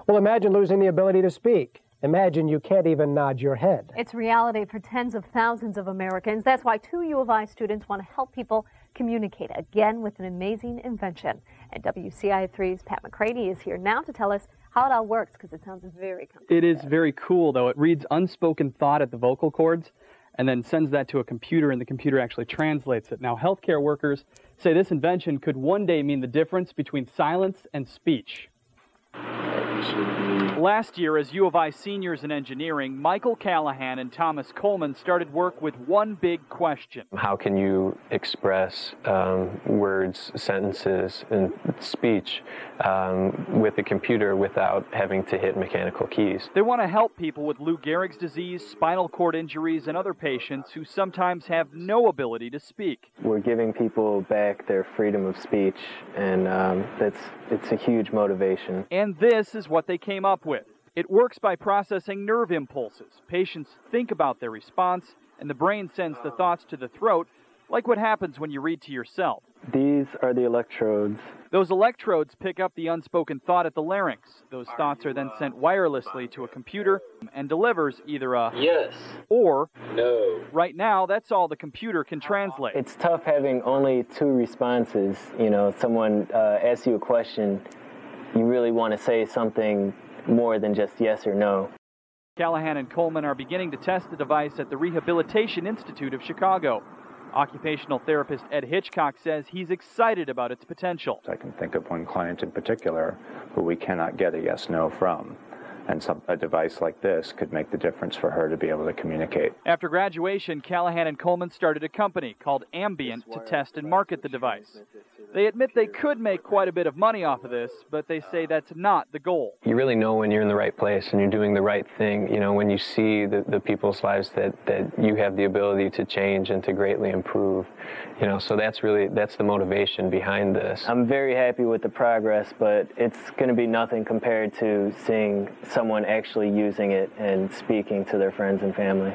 Well, imagine losing the ability to speak. Imagine you can't even nod your head. It's reality for tens of thousands of Americans. That's why 2 U of I students want to help people communicate again with an amazing invention. And WCIA 3's Pat McCready is here now to tell us how it all works, because it sounds very complicated. It is very cool, though. It reads unspoken thought at the vocal cords and then sends that to a computer, and the computer actually translates it. Now, healthcare workers say this invention could one day mean the difference between silence and speech. Last year, as U of I seniors in engineering, Michael Callahan and Thomas Coleman started work with one big question. How can you express words, sentences, and speech with a computer without having to hit mechanical keys? They want to help people with Lou Gehrig's disease, spinal cord injuries, and other patients who sometimes have no ability to speak. We're giving people back their freedom of speech, and it's a huge motivation. And this is what they came up with. It works by processing nerve impulses. Patients think about their response, and the brain sends the thoughts to the throat, like what happens when you read to yourself. These are the electrodes. Those electrodes pick up the unspoken thought at the larynx. Those thoughts are then sent wirelessly to a computer and delivers either a yes or no. Right now, that's all the computer can translate. It's tough having only 2 responses. You know, someone asks you a question, you really want to say something more than just yes or no. Callahan and Coleman are beginning to test the device at the Rehabilitation Institute of Chicago. Occupational therapist Ed Hitchcock says he's excited about its potential. I can think of one client in particular who we cannot get a yes-no from. And a device like this could make the difference for her to be able to communicate. After graduation, Callahan and Coleman started a company called Ambient to test and market the device. They admit they could make quite a bit of money off of this, but they say that's not the goal. You really know when you're in the right place and you're doing the right thing, you know, when you see the people's lives that you have the ability to change and to greatly improve, you know, so that's the motivation behind this. I'm very happy with the progress, but it's going to be nothing compared to seeing someone actually using it and speaking to their friends and family.